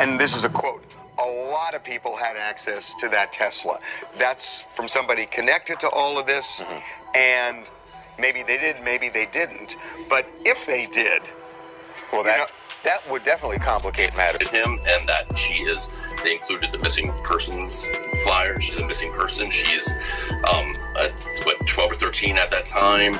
and this is a quote, a lot of people had access to that Tesla. That's from somebody connected to all of this, and maybe they did, maybe they didn't. But if they did, well, that would definitely complicate matters. Him, and that they included the missing persons flyer. She's a missing person. She's, 12 or 13 at that time.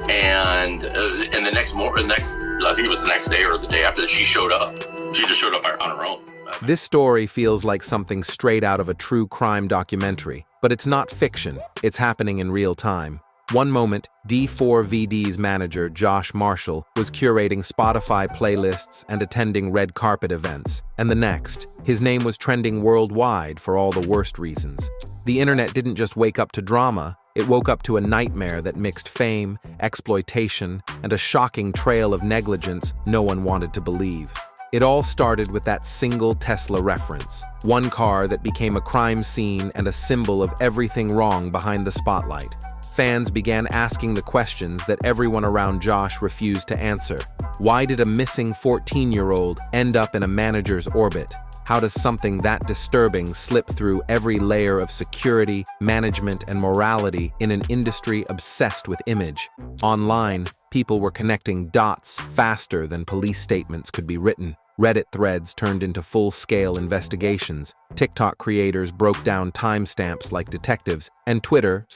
And the next, I think it was the next day or the day after that, she showed up. She just showed up on her own. This story feels like something straight out of a true crime documentary, but it's not fiction. It's happening in real time. One moment, D4vd's manager, Josh Marshall, was curating Spotify playlists and attending red carpet events. And the next, his name was trending worldwide for all the worst reasons. The internet didn't just wake up to drama, it woke up to a nightmare that mixed fame, exploitation, and a shocking trail of negligence no one wanted to believe. It all started with that single Tesla reference, one car that became a crime scene and a symbol of everything wrong behind the spotlight. Fans began asking the questions that everyone around Josh refused to answer. Why did a missing 14-year-old end up in a manager's orbit? How does something that disturbing slip through every layer of security, management, and morality in an industry obsessed with image? Online, people were connecting dots faster than police statements could be written. Reddit threads turned into full-scale investigations. TikTok creators broke down timestamps like detectives, and Twitter,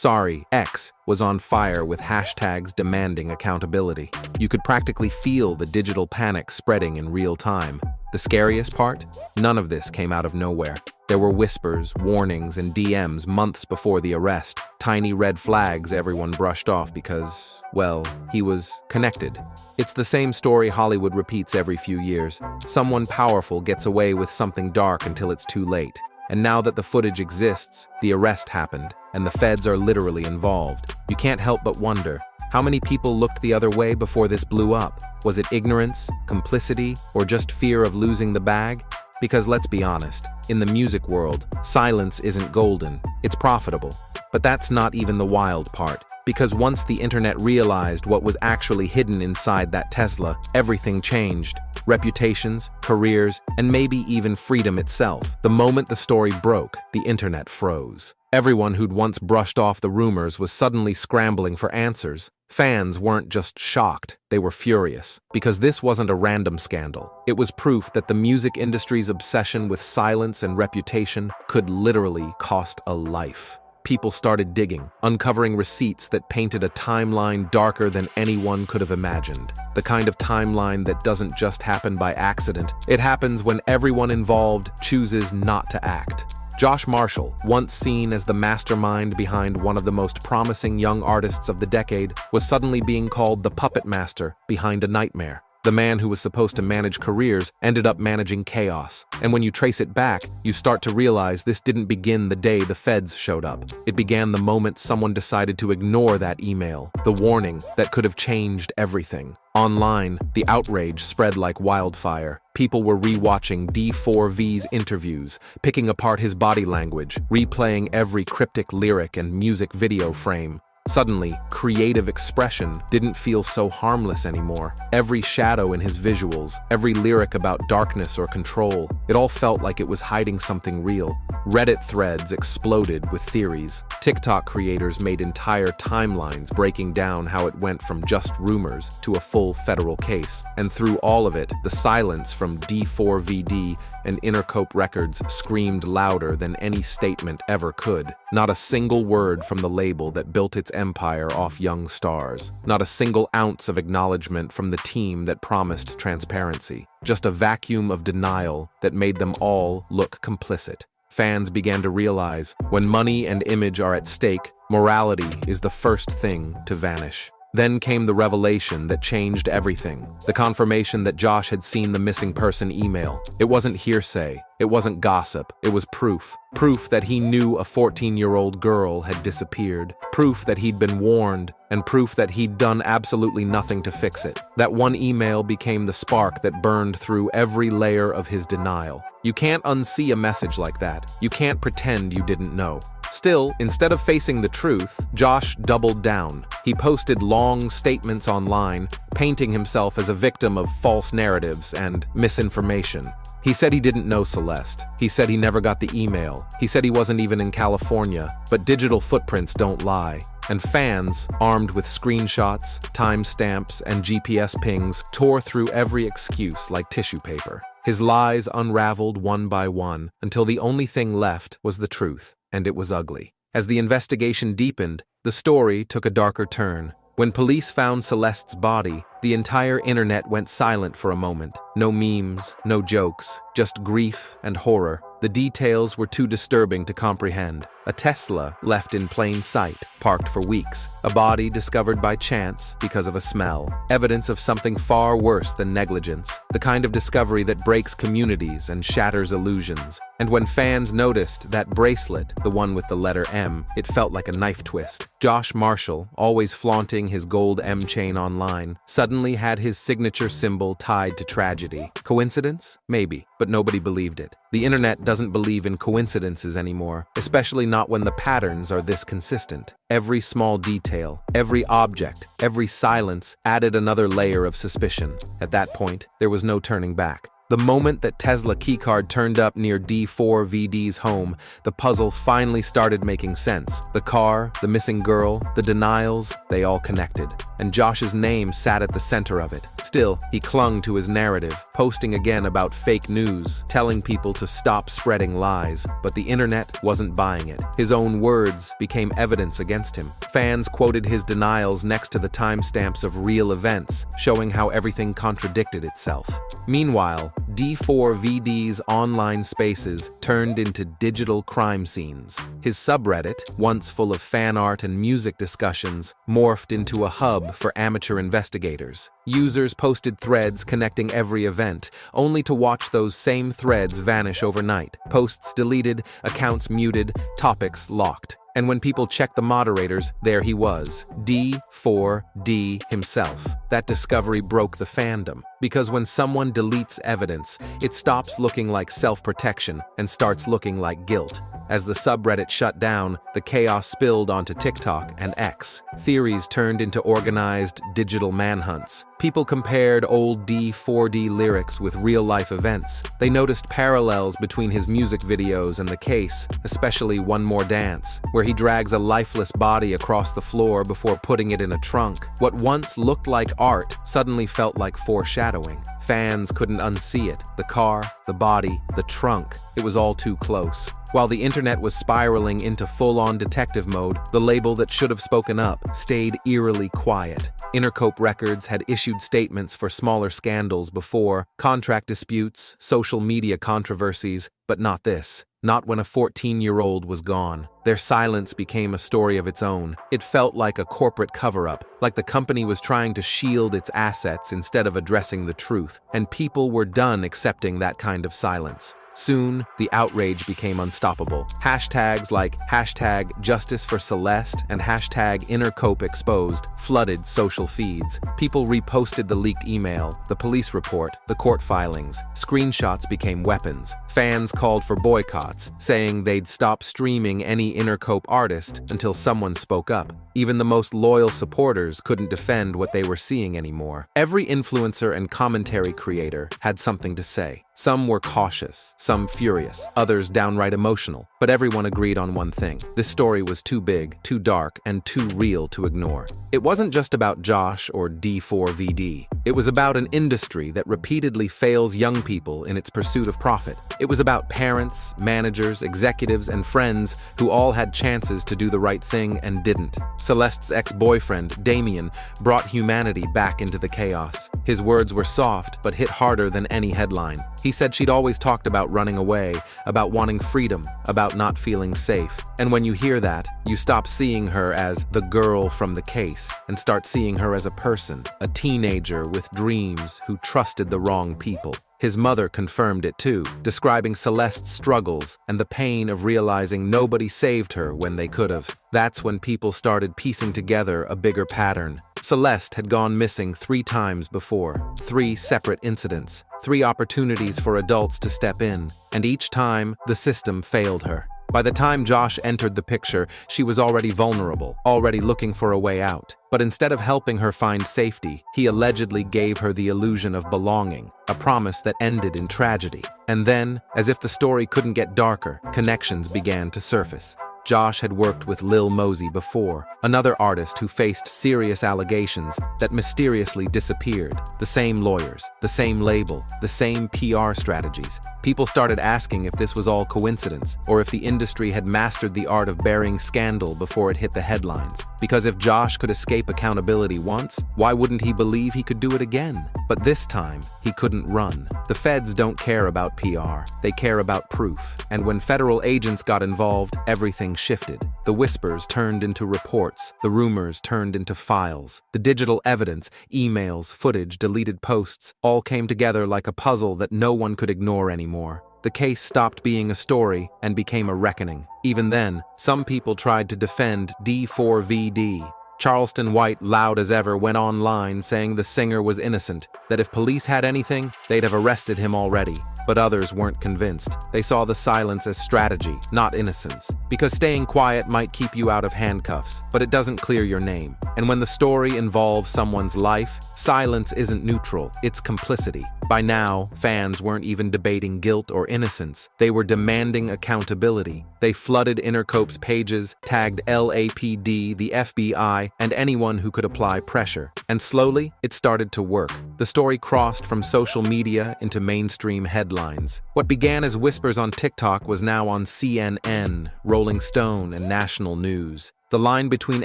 X, was on fire with hashtags demanding accountability. You could practically feel the digital panic spreading in real time. The scariest part? None of this came out of nowhere. There were whispers, warnings, and DMs months before the arrest, tiny red flags everyone brushed off because, well, he was connected. It's the same story Hollywood repeats every few years. Someone powerful gets away with something dark until it's too late. And now that the footage exists, the arrest happened, and the feds are literally involved. You can't help but wonder, how many people looked the other way before this blew up? Was it ignorance, complicity, or just fear of losing the bag? Because let's be honest, in the music world, silence isn't golden, it's profitable. But that's not even the wild part. Because once the internet realized what was actually hidden inside that Tesla, everything changed. Reputations, careers, and maybe even freedom itself. The moment the story broke, the internet froze. Everyone who'd once brushed off the rumors was suddenly scrambling for answers. Fans weren't just shocked, they were furious. Because this wasn't a random scandal. It was proof that the music industry's obsession with silence and reputation could literally cost a life. People started digging, uncovering receipts that painted a timeline darker than anyone could have imagined. The kind of timeline that doesn't just happen by accident, it happens when everyone involved chooses not to act. Josh Marshall, once seen as the mastermind behind one of the most promising young artists of the decade, was suddenly being called the puppet master behind a nightmare. The man who was supposed to manage careers ended up managing chaos. And when you trace it back, you start to realize this didn't begin the day the feds showed up. It began the moment someone decided to ignore that email, the warning that could have changed everything. Online, the outrage spread like wildfire. People were rewatching D4v's interviews, picking apart his body language, replaying every cryptic lyric and music video frame. Suddenly, creative expression didn't feel so harmless anymore. Every shadow in his visuals, every lyric about darkness or control, it all felt like it was hiding something real. Reddit threads exploded with theories. TikTok creators made entire timelines breaking down how it went from just rumors to a full federal case. And through all of it, the silence from D4vd and Innercope Records screamed louder than any statement ever could. Not a single word from the label that built its empire off young stars. Not a single ounce of acknowledgement from the team that promised transparency. Just a vacuum of denial that made them all look complicit. Fans began to realize, when money and image are at stake, morality is the first thing to vanish. Then came the revelation that changed everything. The confirmation that Josh had seen the missing person email. It wasn't hearsay. It wasn't gossip. It was proof. Proof that he knew a 14-year-old girl had disappeared. Proof that he'd been warned. And proof that he'd done absolutely nothing to fix it. That one email became the spark that burned through every layer of his denial. You can't unsee a message like that. You can't pretend you didn't know. Still, instead of facing the truth, Josh doubled down. He posted long statements online, painting himself as a victim of false narratives and misinformation. He said he didn't know Celeste. He said he never got the email. He said he wasn't even in California. But digital footprints don't lie. And fans, armed with screenshots, timestamps, and GPS pings, tore through every excuse like tissue paper. His lies unraveled one by one until the only thing left was the truth, and it was ugly. As the investigation deepened, the story took a darker turn. When police found Celeste's body, the entire internet went silent for a moment. No memes, no jokes, just grief and horror. The details were too disturbing to comprehend. A Tesla left in plain sight, parked for weeks. A body discovered by chance because of a smell. Evidence of something far worse than negligence. The kind of discovery that breaks communities and shatters illusions. And when fans noticed that bracelet, the one with the letter M, it felt like a knife twist. Josh Marshall, always flaunting his gold M chain online, suddenly had his signature symbol tied to tragedy. Coincidence? Maybe, but nobody believed it. The internet doesn't believe in coincidences anymore, especially not when the patterns are this consistent. Every small detail, every object, every silence added another layer of suspicion. At that point, there was no turning back. The moment that Tesla keycard turned up near D4vd's home, the puzzle finally started making sense. The car, the missing girl, the denials, they all connected. And Josh's name sat at the center of it. Still, he clung to his narrative, posting again about fake news, telling people to stop spreading lies. But the internet wasn't buying it. His own words became evidence against him. Fans quoted his denials next to the timestamps of real events, showing how everything contradicted itself. Meanwhile, D4vd's online spaces turned into digital crime scenes. His subreddit, once full of fan art and music discussions, morphed into a hub for amateur investigators. Users posted threads connecting every event, only to watch those same threads vanish overnight. Posts deleted, accounts muted, topics locked. And when people checked the moderators, there he was, D4d himself. That discovery broke the fandom, because when someone deletes evidence, it stops looking like self-protection and starts looking like guilt. As the subreddit shut down, the chaos spilled onto TikTok and X. Theories turned into organized digital manhunts. People compared old D4d lyrics with real-life events. They noticed parallels between his music videos and the case, especially One More Dance, where he drags a lifeless body across the floor before putting it in a trunk. What once looked like art suddenly felt like foreshadowing. Fans couldn't unsee it. The car, the body, the trunk. It was all too close. While the internet was spiraling into full-on detective mode, the label that should have spoken up stayed eerily quiet. Innercope Records had issued statements for smaller scandals before, contract disputes, social media controversies, but not this. Not when a 14-year-old was gone. Their silence became a story of its own. It felt like a corporate cover-up, like the company was trying to shield its assets instead of addressing the truth, and people were done accepting that kind of silence. Soon, the outrage became unstoppable. Hashtags like #JusticeForCeleste and #InnerCopeExposed flooded social feeds. People reposted the leaked email, the police report, the court filings. Screenshots became weapons. Fans called for boycotts, saying they'd stop streaming any Innercope artist until someone spoke up. Even the most loyal supporters couldn't defend what they were seeing anymore. Every influencer and commentary creator had something to say. Some were cautious, some furious, others downright emotional, but everyone agreed on one thing. This story was too big, too dark, and too real to ignore. It wasn't just about Josh or D4vd. It was about an industry that repeatedly fails young people in its pursuit of profit. It was about parents, managers, executives, and friends who all had chances to do the right thing and didn't. Celeste's ex-boyfriend, Damien, brought humanity back into the chaos. His words were soft, but hit harder than any headline. He said she'd always talked about running away, about wanting freedom, about not feeling safe. And when you hear that, you stop seeing her as the girl from the case and start seeing her as a person, a teenager with dreams who trusted the wrong people. His mother confirmed it too, describing Celeste's struggles and the pain of realizing nobody saved her when they could have. That's when people started piecing together a bigger pattern. Celeste had gone missing 3 times before, 3 separate incidents, 3 opportunities for adults to step in, and each time the system failed her. By the time Josh entered the picture, she was already vulnerable, already looking for a way out. But instead of helping her find safety, he allegedly gave her the illusion of belonging, a promise that ended in tragedy. And then, as if the story couldn't get darker, connections began to surface. Josh had worked with Lil Mosey before, another artist who faced serious allegations that mysteriously disappeared. The same lawyers, the same label, the same PR strategies. People started asking if this was all coincidence, or if the industry had mastered the art of burying scandal before it hit the headlines. Because if Josh could escape accountability once, why wouldn't he believe he could do it again? But this time, he couldn't run. The feds don't care about PR, they care about proof. And when federal agents got involved, everything shifted. The whispers turned into reports, the rumors turned into files. The digital evidence, emails, footage, deleted posts, all came together like a puzzle that no one could ignore anymore. The case stopped being a story and became a reckoning. Even then, some people tried to defend D4vd. Charleston White, loud as ever, went online saying the singer was innocent, that if police had anything, they'd have arrested him already. But others weren't convinced. They saw the silence as strategy, not innocence. Because staying quiet might keep you out of handcuffs, but it doesn't clear your name. And when the story involves someone's life, silence isn't neutral, it's complicity. By now, fans weren't even debating guilt or innocence. They were demanding accountability. They flooded Innercope's pages, tagged LAPD, the FBI, and anyone who could apply pressure. And slowly, it started to work. The story crossed from social media into mainstream headlines. What began as whispers on TikTok was now on CNN, Rolling Stone, and national news. The line between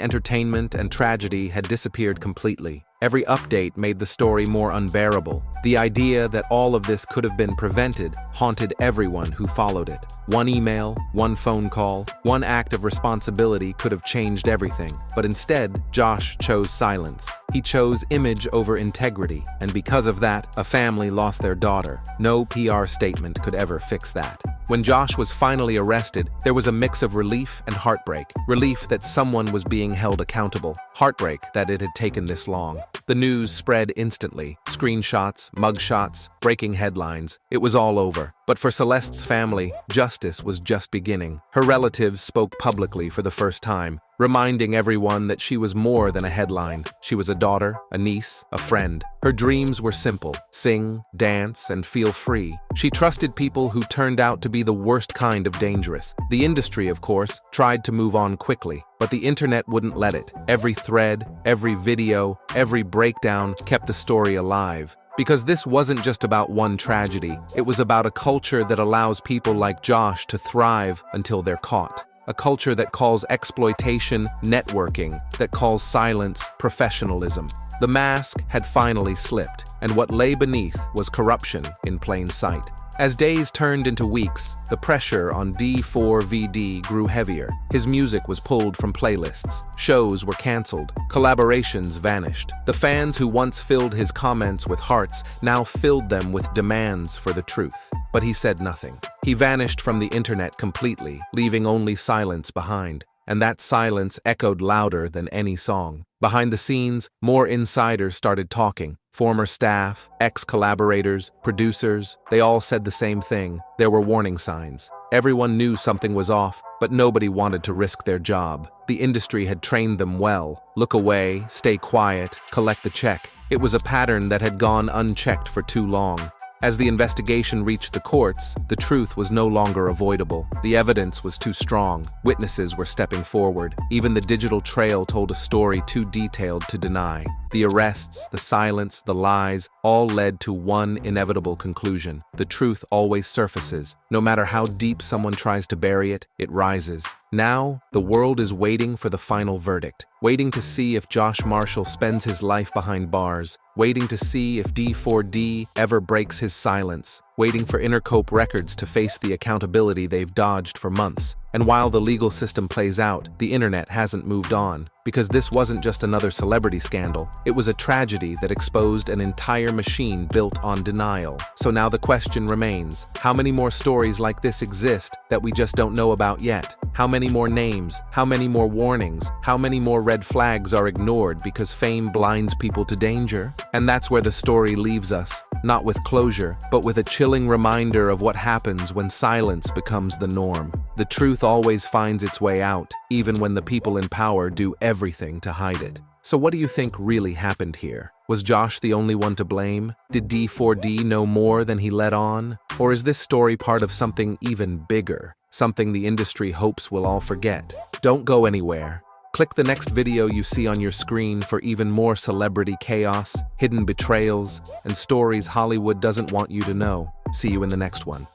entertainment and tragedy had disappeared completely. Every update made the story more unbearable. The idea that all of this could have been prevented haunted everyone who followed it. One email, one phone call, one act of responsibility could have changed everything. But instead, Josh chose silence. He chose image over integrity, and because of that, a family lost their daughter. No PR statement could ever fix that. When Josh was finally arrested, there was a mix of relief and heartbreak. Relief that someone was being held accountable. Heartbreak that it had taken this long. The news spread instantly. Screenshots, mugshots, breaking headlines. It was all over. But for Celeste's family, justice was just beginning. Her relatives spoke publicly for the first time, reminding everyone that she was more than a headline. She was a daughter, a niece, a friend. Her dreams were simple: sing, dance, and feel free. She trusted people who turned out to be the worst kind of dangerous. The industry, of course, tried to move on quickly, but the internet wouldn't let it. Every thread, every video, every breakdown kept the story alive. Because this wasn't just about one tragedy, it was about a culture that allows people like Josh to thrive until they're caught. A culture that calls exploitation networking, that calls silence professionalism. The mask had finally slipped, and what lay beneath was corruption in plain sight. As days turned into weeks, the pressure on D4vd grew heavier. His music was pulled from playlists. Shows were canceled. Collaborations vanished. The fans who once filled his comments with hearts now filled them with demands for the truth. But he said nothing. He vanished from the internet completely, leaving only silence behind. And that silence echoed louder than any song. Behind the scenes, more insiders started talking. Former staff, ex-collaborators, producers, they all said the same thing. There were warning signs. Everyone knew something was off, but nobody wanted to risk their job. The industry had trained them well. Look away, stay quiet, collect the check. It was a pattern that had gone unchecked for too long. As the investigation reached the courts, the truth was no longer avoidable. The evidence was too strong. Witnesses were stepping forward. Even the digital trail told a story too detailed to deny. The arrests, the silence, the lies, all led to one inevitable conclusion. The truth always surfaces. No matter how deep someone tries to bury it, it rises. Now, the world is waiting for the final verdict. Waiting to see if Josh Marshall spends his life behind bars. Waiting to see if D4d ever breaks his silence. Waiting for Innercope Records to face the accountability they've dodged for months. And while the legal system plays out, the internet hasn't moved on. Because this wasn't just another celebrity scandal. It was a tragedy that exposed an entire machine built on denial. So now the question remains, how many more stories like this exist that we just don't know about yet? How many more names? How many more warnings? How many more red flags are ignored because fame blinds people to danger? And that's where the story leaves us. Not with closure, but with a chilling reminder of what happens when silence becomes the norm. The truth always finds its way out, even when the people in power do everything to hide it. So what do you think really happened here? Was Josh the only one to blame? Did D4D know more than he let on? Or is this story part of something even bigger? Something the industry hopes we'll all forget? Don't go anywhere. Click the next video you see on your screen for even more celebrity chaos, hidden betrayals, and stories Hollywood doesn't want you to know. See you in the next one.